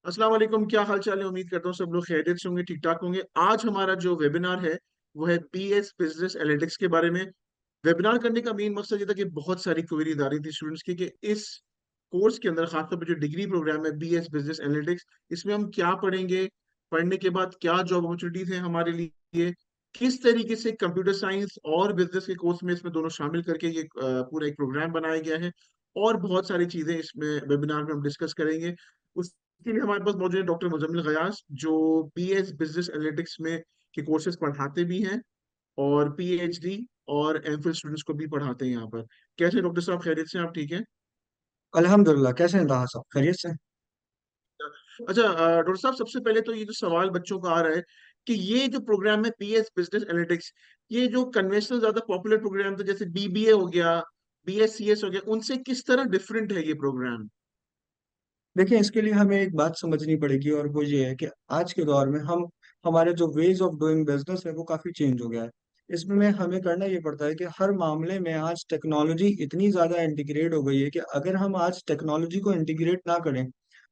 अस्सलाम वालेकुम। क्या हाल चाल है? उम्मीद करता हूँ सब लोग खैरियत से होंगे, ठीक ठाक होंगे। आज हमारा जो वेबिनार है वो है बीएस बिजनेस एनालिटिक्स के बारे में। वेबिनार करने का मेन मकसद ये था कि बहुत सारी क्वेरीज आ रही थी स्टूडेंट्स की कि इस कोर्स के अंदर, खासतौर पर जो डिग्री प्रोग्राम है बीएस बिजनेस एनालिटिक्स, इसमें हम क्या पढ़ेंगे, पढ़ने के बाद क्या जॉब अपॉर्चुनिटीज हैं हमारे लिए, किस तरीके से कंप्यूटर साइंस और बिजनेस के कोर्स में इसमें दोनों शामिल करके ये पूरा एक प्रोग्राम बनाया गया है। और बहुत सारी चीजें इसमें वेबिनार में हम डिस्कस करेंगे। उसके लिए हमारे पास मौजूद है डॉक्टर मुजम्मिल गयास, जो बीएस बिजनेस एनालिटिक्स में के कोर्सेज पढ़ाते भी हैं और पीएचडी और एमफिल स्टूडेंट्स को भी पढ़ाते हैं यहाँ पर। कैसे डॉक्टर साहब, खैरियत से? आप ठीक हैं? अल्हम्दुलिल्लाह। कैसे हैं राहा साहब, खैरियत से? अच्छा, डॉक्टर साहब, सबसे पहले तो ये जो सवाल बच्चों का आ रहा है कि ये जो प्रोग्राम है बीएस बिजनेस एनालिटिक्स, ये जो कन्वेंशनल ज्यादा पॉपुलर प्रोग्राम था जैसे बीबीए हो गया, बीएससीएस हो गया, उनसे किस तरह डिफरेंट है ये प्रोग्राम? देखिए, इसके लिए हमें एक बात समझनी पड़ेगी, और वो ये है कि आज के दौर में हम हमारे जो वेज ऑफ डूइंग बिजनेस है वो काफी चेंज हो गया है। इसमें हमें करना ये पड़ता है कि हर मामले में आज टेक्नोलॉजी इतनी ज्यादा इंटीग्रेट हो गई है कि अगर हम आज टेक्नोलॉजी को इंटीग्रेट ना करें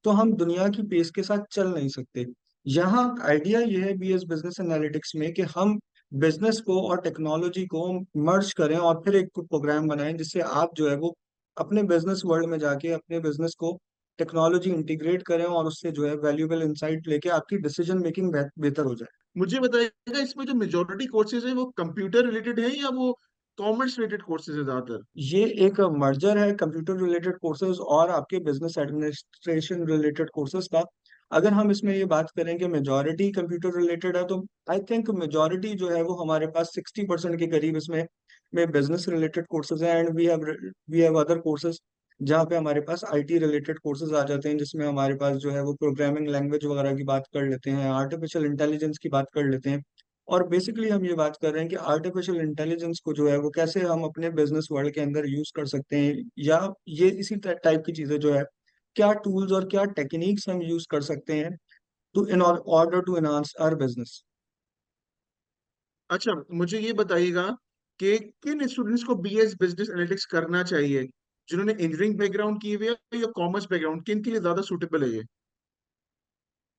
तो हम दुनिया की पेस के साथ चल नहीं सकते। यहाँ आइडिया ये है बीएस बिजनेस एनालिटिक्स में कि हम बिजनेस को और टेक्नोलॉजी को मर्ज करें और फिर एक प्रोग्राम बनाएं जिससे आप जो है वो अपने बिजनेस वर्ल्ड में जाके अपने बिजनेस को टेक्नोलॉजी इंटीग्रेट करें और उससे जो है वैल्यूएबल इंसाइट लेके आपकी डिसीजन मेकिंग बेहतर हो जाए। मुझे बताइएगा, इसमें जो मेजोरिटी कोर्सेज है वो कंप्यूटर रिलेटेड है या वो कॉमर्स रिलेटेड कोर्सेज है ज्यादातर? ये एक मर्जर है कंप्यूटर रिलेटेड कोर्सेज और आपके बिजनेस एडमिनिस्ट्रेशन रिलेटेड कोर्सेज का। अगर हम इसमें ये बात करें कि मेजॉरिटी कंप्यूटर रिलेटेड है, तो आई थिंक मेजॉरिटी जो है वो हमारे पास 60% के करीब इसमें में बिजनेस रिलेटेड कोर्सेज हैं। And we have other courses जहाँ पे हमारे पास आईटी रिलेटेड कोर्सेज आ जाते हैं, जिसमें हमारे पास जो है वो प्रोग्रामिंग लैंग्वेज वगैरह की बात कर लेते हैं, आर्टिफिशियल इंटेलिजेंस की बात कर लेते हैं। और बेसिकली हम ये बात कर रहे हैं कि आर्टिफिशियल इंटेलिजेंस को जो है वो कैसे हम अपने बिजनेस वर्ल्ड के अंदर यूज कर सकते हैं, या ये इसी टाइप की चीजें जो है, क्या टूल्स और क्या टेक्निक्स हम यूज कर सकते हैं to in order to enhance our business. अच्छा, मुझे ये बताइएगा कि किन स्टूडेंट्स को बीएस बिजनेस एनालिटिक्स करना चाहिए, जिन्होंने इंजीनियरिंग बैकग्राउंड की हुई है या कॉमर्स बैकग्राउंड, किन के लिए ज्यादा सूटेबल है ये?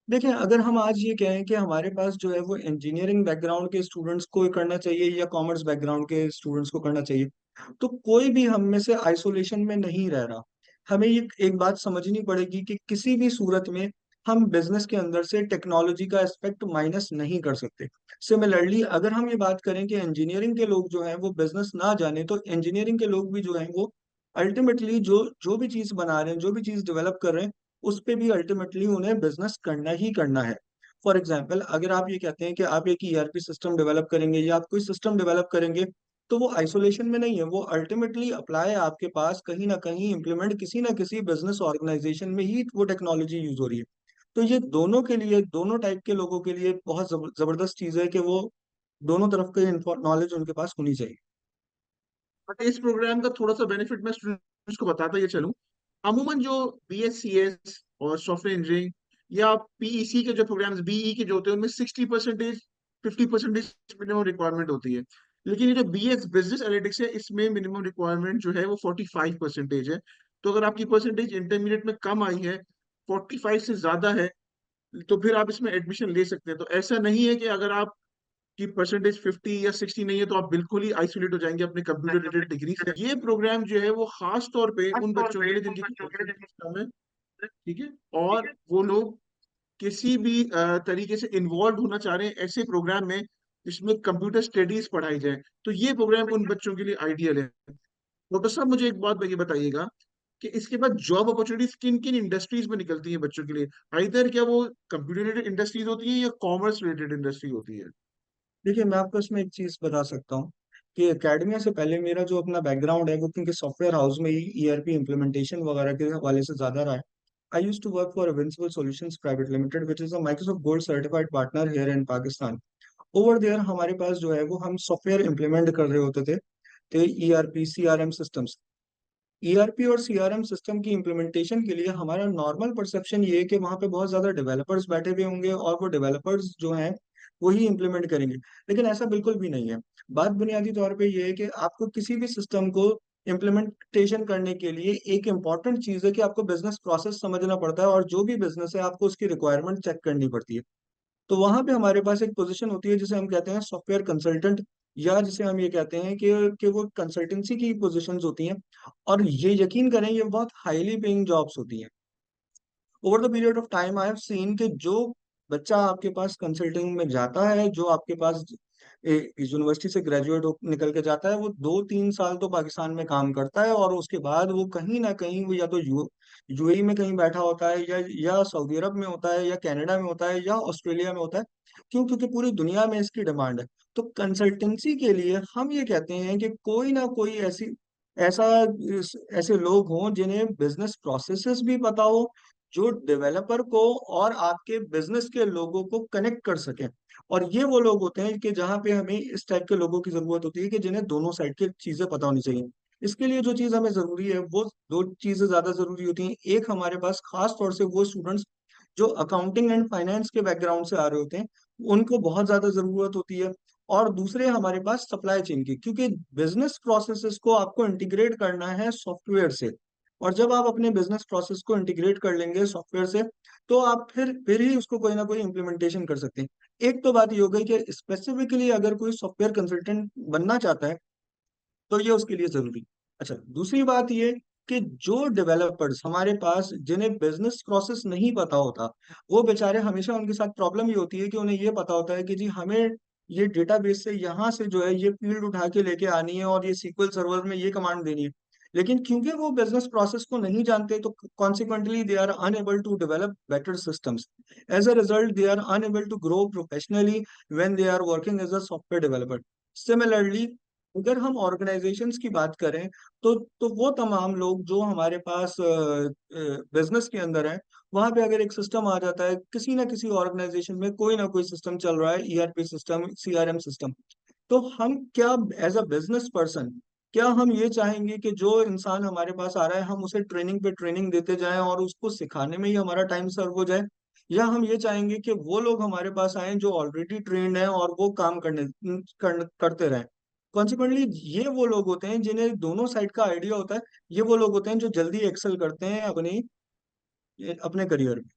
देखिए, अगर हम आज ये कहें कि हमारे पास जो है वो इंजीनियरिंग बैकग्राउंड के स्टूडेंट्स को करना चाहिए या कॉमर्स बैकग्राउंड के स्टूडेंट्स को करना चाहिए, तो कोई भी हम में से आइसोलेशन में नहीं रह रहा। हमें ये एक बात समझनी पड़ेगी कि किसी भी सूरत में हम बिजनेस के अंदर से टेक्नोलॉजी का एस्पेक्ट माइनस नहीं कर सकते। सिमिलरली, अगर हम ये बात करें कि इंजीनियरिंग के लोग जो हैं वो बिजनेस ना जाने, तो इंजीनियरिंग के लोग भी जो हैं वो अल्टीमेटली जो जो भी चीज बना रहे हैं, जो भी चीज डेवलप कर रहे हैं, उस पे भी अल्टीमेटली उन्हें बिजनेस करना ही करना है। फॉर एग्जाम्पल, अगर आप ये कहते हैं कि आप एक ईआरपी सिस्टम डेवलप करेंगे या आप कोई सिस्टम डेवलप करेंगे, तो वो आइसोलेशन में नहीं है, वो अल्टीमेटली अप्लाई आपके पास कहीं ना कहीं इम्प्लीमेंट किसी ना किसी बिजनेस ऑर्गेनाइजेशन में ही वो टेक्नोलॉजी यूज हो रही है। तो ये दोनों के लिए, दोनों टाइप के लोगों के लिए बहुत जबरदस्त चीज है कि वो दोनों तरफ के नॉलेज उनके पास होनी चाहिए। बट इस प्रोग्राम का थोड़ा सा बेनिफिट मैं स्टूडेंट्स को बताता ये चलूं। अमूमन जो बीएससीएस और सॉफ्टवेयर इंजीनियरिंग या पीईसी के जो प्रोग्राम्स, बीई के जो होते हैं, उनमें 60%, 50% मिनिमम रिक्वायरमेंट होती है। लेकिन ये जो बीएस बिजनेस एनालिटिक्स है, इसमें मिनिमम रिक्वायरमेंट जो है वो 45% है। तो अगर आपकी परसेंटेज इंटरमीडिएट में कम आई है, 45 से ज्यादा है, तो फिर आप इसमें एडमिशन ले सकते हैं। तो ऐसा नहीं है कि अगर आप की परसेंटेज 50 या 60 नहीं है तो आप बिल्कुल ही आइसोलेट हो जाएंगे अपने कंप्यूटर रिलेटेड डिग्री से। ये प्रोग्राम जो है वो खास तौर पे उन बच्चों के लिए जिनकी परसेंटेज कम है, ठीक है, और वो लोग किसी भी तरीके से इन्वॉल्व होना चाह रहे हैं ऐसे प्रोग्राम में जिसमें कंप्यूटर स्टडीज पढ़ाई जाए, तो ये प्रोग्राम उन बच्चों के लिए आइडियल है। डॉक्टर साहब, मुझे एक बात ये बताइएगा कि इसके बाद जॉब अपॉर्चुनिटीज किन किन इंडस्ट्रीज में निकलती हैं बच्चों के लिए? आइदर क्या वो कंप्यूटर रिलेटेड इंडस्ट्रीज होती है या कॉमर्स रिलेटेड इंडस्ट्री होती है? देखिए, मैं आपको इसमें एक चीज बता सकता हूँ कि एकेडमिया से पहले मेरा जो अपना बैकग्राउंड है वो क्योंकि सॉफ्टवेयर हाउस में ही ईआरपी इम्प्लीमेंटेशन वगैरह के हवाले से ज्यादा रहा है। I used to work for Invincible Solutions Private Limited, which is a Microsoft Gold certified partner here in Pakistan. Over there हमारे पास जो है वो हम सॉफ्टवेयर इम्प्लीमेंट कर रहे होते थे ईआरपी सीआरएम सिस्टम्स। ईआरपी और सीआरएम सिस्टम की इम्प्लीमेंटेशन के लिए हमारा नॉर्मल परसेप्शन ये है कि वहाँ पे बहुत ज्यादा डेवलपर्स बैठे हुए होंगे और वो डेवलपर्स जो हैं वही इम्प्लीमेंट करेंगे। लेकिन ऐसा बिल्कुल भी नहीं है। बात बुनियादी तौर पे ये है कि आपको किसी भी सिस्टम को इम्प्लीमेंटेशन करने के लिए एक इम्पॉर्टेंट चीज है कि आपको बिजनेस प्रोसेस समझना पड़ता है, और जो भी बिजनेस है आपको उसकी रिक्वायरमेंट चेक करनी पड़ती है। तो वहां पे हमारे पास एक पोजीशन होती है जिसे हम कहते हैं सॉफ्टवेयर कंसल्टेंट, या जिसे हम ये कहते हैं कि वो कंसल्टेंसी की पोजीशंस होती हैं। और ये यकीन करें, ये बहुत हाईली पेइंग जॉब्स होती हैं। Over the period of time I have seen कि जो बच्चा आपके पास कंसल्टिंग में जाता है, जो आपके पास यूनिवर्सिटी से ग्रेजुएट हो निकल के जाता है, वो 2-3 साल तो पाकिस्तान में काम करता है, और उसके बाद वो कहीं ना कहीं वो या तो यूएई में कहीं बैठा होता है, या सऊदी अरब में होता है, या कनाडा में होता है, या ऑस्ट्रेलिया में होता है। क्यों? क्योंकि पूरी दुनिया में इसकी डिमांड है। तो कंसल्टेंसी के लिए हम ये कहते हैं कि कोई ना कोई ऐसा ऐसे लोग हों जिन्हें बिजनेस प्रोसेसेस भी पता हो, जो डेवलपर को और आपके बिजनेस के लोगों को कनेक्ट कर सके। और ये वो लोग होते हैं कि जहाँ पे हमें इस टाइप के लोगों की जरूरत होती है कि जिन्हें दोनों साइड की चीजें पता होनी चाहिए। इसके लिए जो चीज हमें जरूरी है, वो दो चीजें ज्यादा जरूरी होती हैं। एक, हमारे पास खास तौर से वो स्टूडेंट्स जो अकाउंटिंग एंड फाइनेंस के बैकग्राउंड से आ रहे होते हैं, उनको बहुत ज्यादा जरूरत होती है। और दूसरे, हमारे पास सप्लाई चेन की, क्योंकि बिजनेस प्रोसेसेस को आपको इंटीग्रेट करना है सॉफ्टवेयर से। और जब आप अपने बिजनेस प्रोसेस को इंटीग्रेट कर लेंगे सॉफ्टवेयर से, तो आप फिर ही उसको कोई ना कोई इम्प्लीमेंटेशन कर सकते हैं। एक तो बात ये हो गई कि स्पेसिफिकली अगर कोई सॉफ्टवेयर कंसल्टेंट बनना चाहता है, तो ये उसके लिए जरूरी। अच्छा, दूसरी बात ये कि जो डेवलपर्स हमारे पास, जिन्हें बिजनेस प्रोसेस नहीं पता होता, वो बेचारे, हमेशा उनके साथ प्रॉब्लम ये होती है कि उन्हें ये पता होता है कि जी हमें ये डेटाबेस से यहाँ से जो है ये फील्ड उठा के लेके आनी है, और ये सीक्वल सर्वर में ये कमांड देनी है। लेकिन क्योंकि वो बिजनेस प्रोसेस को नहीं जानते, तो consequently they are unable to develop better systems. As a result they are unable to grow professionally when they are working as a software developer. Similarly, अगर हम ऑर्गेनाइजेशंस की बात करें, तो वो तमाम लोग जो हमारे पास बिजनेस के अंदर है, वहां पे अगर एक सिस्टम आ जाता है, किसी ना किसी ऑर्गेनाइजेशन में कोई ना कोई सिस्टम चल रहा है, ईआरपी सिस्टम, सीआरएम सिस्टम, तो हम क्या, एज अ बिजनेस पर्सन, क्या हम ये चाहेंगे कि जो इंसान हमारे पास आ रहा है, हम उसे ट्रेनिंग पे ट्रेनिंग देते जाएं और उसको सिखाने में ही हमारा टाइम सर्व हो जाए? या हम ये चाहेंगे कि वो लोग हमारे पास आए जो ऑलरेडी ट्रेंड हैं और वो काम करते रहें? कॉन्सिक्वेंटली, ये वो लोग होते हैं जिन्हें दोनों साइड का आइडिया होता है। ये वो लोग होते हैं जो जल्दी एक्सेल करते हैं अपने करियर में।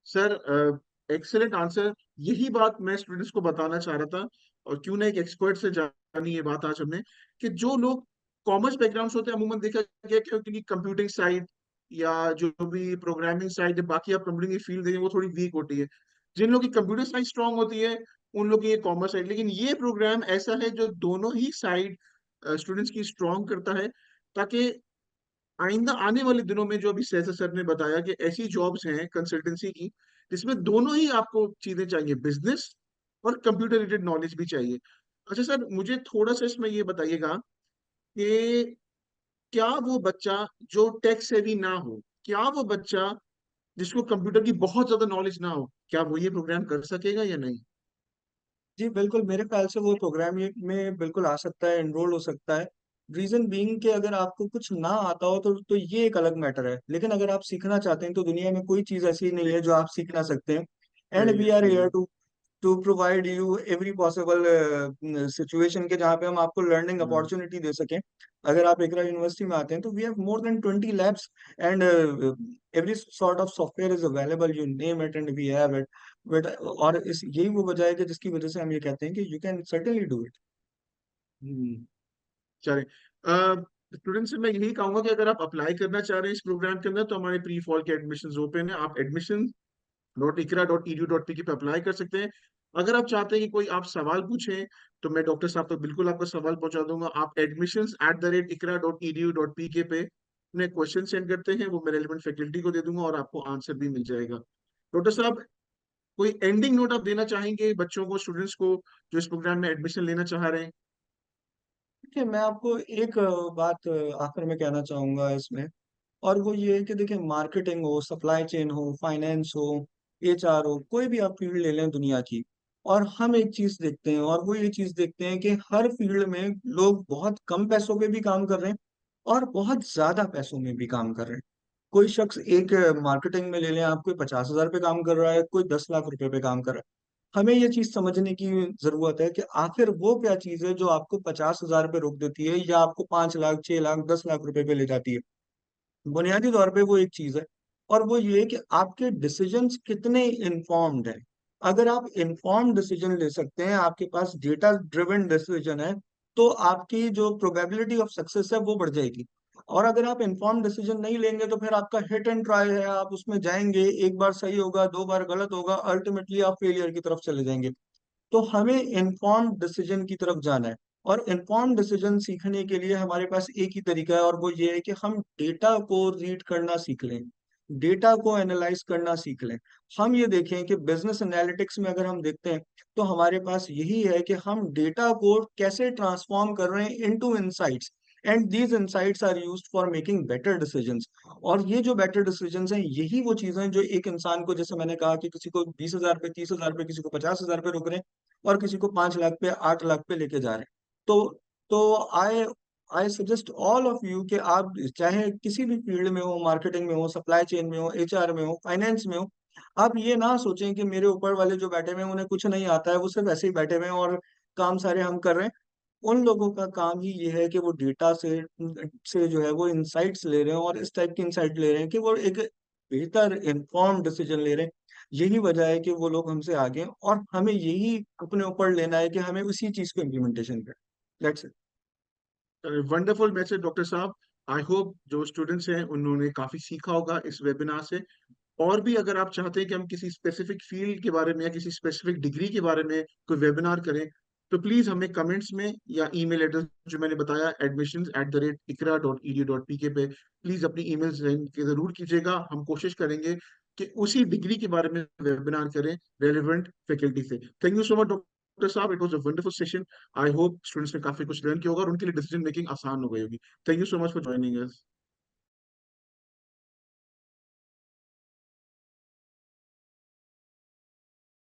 Sir, excellent answer. यही बात मैं स्टूडेंट्स को बताना चाह रहा था, और क्यों ना एक एक्सपर्ट से जानी ये बात आज हमने, कि जो लोग कॉमर्स बैकग्राउंड होते हैं, अमूमन देखा गया कि उनकी कंप्यूटिंग साइड या जो भी प्रोग्रामिंग साइड, बाकी आप कंप्यूटिंग की फील्ड देखें, वो थोड़ी वीक होती है। जिन लोगों की कंप्यूटर साइड स्ट्रांग होती है, उन लोगों की ये कॉमर्स साइड। लेकिन ये प्रोग्राम ऐसा है जो दोनों ही साइड स्टूडेंट्स की स्ट्रांग करता है, ताकि आइंदा आने वाले दिनों में, जो अभी सहसा सर ने बताया कि ऐसी जॉब्स हैं कंसल्टेंसी की जिसमें दोनों ही आपको चीजें चाहिए, बिजनेस और कंप्यूटर रिलेटेड नॉलेज भी चाहिए। अच्छा सर, मुझे थोड़ा सा इसमें ये बताइएगा कि क्या वो बच्चा जो टेक सेवी ना हो, क्या वो बच्चा जिसको कंप्यूटर की बहुत ज्यादा नॉलेज ना हो, क्या वो ये प्रोग्राम कर सकेगा या नहीं? जी बिल्कुल, मेरे ख्याल से वो प्रोग्राम में बिल्कुल आ सकता है, एनरोल हो सकता है। रीजन बीइंग कि अगर आपको कुछ ना आता हो तो ये एक अलग मैटर है, लेकिन अगर आप सीखना चाहते हैं तो दुनिया में कोई चीज ऐसी नहीं है जो आप सीख ना सकते हैं। एंड सही वी है, आर सही हेयर है। To provide you every possible situation के जहाँ पे हम आपको लर्निंग हाँ। अपॉर्चुनिटी दे सकें। अगर आप इकरा यूनिवर्सिटी में आते हैं तो we have more than 20 labs, and every sort of software is available, you name it and we have it. But और इस यही वो वजह है कि जिसकी वजह से हम ये कहते हैं कि you can certainly do it. Hmm. चले, स्टूडेंट से मैं यही कहूंगा कि अगर आप अप्लाई करना चाह रहे हैं इस प्रोग्राम के अंदर, तो हमारे प्री फॉल के एडमिशन ओपन है। आप admission.ikra.edu.pk पे अप्लाई कर सकते हैं। अगर आप चाहते हैं कि कोई आप सवाल पूछें, तो मैं डॉक्टर साहब तक बिल्कुल आपका सवाल पहुंचा दूंगा। आप admissions@ikra.edu.pk पे अपने क्वेश्चन सेंड करते हैं, वो मैं रेलिवेंट फैकल्टी को दे दूंगा और आपको आंसर भी मिल जाएगा। डॉक्टर साहब, कोई एंडिंग नोट आप देना चाहेंगे बच्चों को, स्टूडेंट्स को, जो इस प्रोग्राम में एडमिशन लेना चाह रहे हैं? देखिए, मैं आपको एक बात आखिर में कहना चाहूंगा इसमें, और वो ये है कि देखिए, मार्केटिंग हो, सप्लाई चेन हो, फाइनेंस हो, एचआर हो, कोई भी आप फील्ड ले लें दुनिया की, और हम एक चीज देखते हैं, और वो ये चीज देखते हैं कि हर फील्ड में लोग बहुत कम पैसों पे भी काम कर रहे हैं और बहुत ज्यादा पैसों में भी काम कर रहे हैं। कोई शख्स एक मार्केटिंग में ले लें आप, कोई 50,000 पे काम कर रहा है, कोई 10 लाख रुपए पे काम कर रहा है। हमें ये चीज समझने की जरूरत है कि आखिर वो क्या चीज है जो आपको 50,000 पे रोक देती है या आपको 5 लाख, 6 लाख, 10 लाख रुपए पे ले जाती है। बुनियादी तौर पे वो एक चीज है, और वो ये है कि आपके डिसीजंस कितने इन्फॉर्म्ड हैं। अगर आप इन्फॉर्म्ड डिसीजन ले सकते हैं, आपके पास डेटा ड्रिवन डिसीजन है, तो आपकी जो प्रोबेबिलिटी ऑफ सक्सेस है वो बढ़ जाएगी। और अगर आप इन्फॉर्म्ड डिसीजन नहीं लेंगे तो फिर आपका हिट एंड ट्राई है, आप उसमें जाएंगे, एक बार सही होगा, 2 बार गलत होगा, अल्टीमेटली आप फेलियर की तरफ चले जाएंगे। तो हमें इन्फॉर्म्ड डिसीजन की तरफ जाना है। और इन्फॉर्म्ड डिसीजन सीखने के लिए हमारे पास एक ही तरीका है, और वो ये है कि हम डेटा को रीड करना सीख लें, डेटा को एनालाइज करना सीख लें। हम ये देखें कि बिजनेस एनालिटिक्स में अगर हम देखते हैं, तो हमारे पास यही है कि हम डेटा को कैसे ट्रांसफॉर्म कर रहे हैं into insights, and these insights are used for making better decisions. और ये जो बेटर डिसीजंस हैं, यही वो चीजें हैं जो एक इंसान को, जैसे मैंने कहा कि किसी को 20,000 पे, 30,000 पे, किसी को 50,000 पे रोक रहे हैं, और किसी को 5 लाख पे, 8 लाख पे लेके जा रहे हैं। तो I I suggest all of you कि आप चाहे किसी भी फील्ड में हो, मार्केटिंग में हो, सप्लाई चेन में हो, एचआर में हो, फाइनेंस में हो, आप ये ना सोचें कि मेरे ऊपर वाले जो बैठे हुए हैं उन्हें कुछ नहीं आता है, वो सिर्फ ऐसे ही बैठे हुए हैं और काम सारे हम कर रहे हैं। उन लोगों का काम ही ये है कि वो डेटा से जो है वो इंसाइट्स ले रहे हैं, और इस टाइप की इंसाइट ले रहे हैं कि वो एक बेहतर इन्फॉर्म डिसीजन ले रहे हैं। यही वजह है कि वो लोग हमसे आगे हैं, और हमें यही अपने ऊपर लेना है कि हमें उसी चीज को इम्प्लीमेंटेशन करें। That's it. Wonderful message doctor साहब। आई होप जो स्टूडेंट्स हैं उन्होंने काफी सीखा होगा इस वेबिनार से। और भी अगर आप चाहते हैं कि हम किसी स्पेसिफिक फील्ड के बारे में या किसी स्पेसिफिक डिग्री के बारे में कोई वेबिनार करें, तो प्लीज हमें कमेंट्स में या ईमेल एड्रेस जो मैंने बताया admissions@ikra.edu.pk पे प्लीज अपनी ईमेल सेंड जरूर कीजिएगा। हम कोशिश करेंगे कि उसी डिग्री के बारे में वेबिनार करें रेलिवेंट फैकल्टी से। Thank you so much doctor साहब, it was a wonderful session. I hope students ने काफी कुछ लर्न किया होगा और उनके लिए डिसीजन मेकिंग आसान हो गई होगी। Thank you so much for joining us.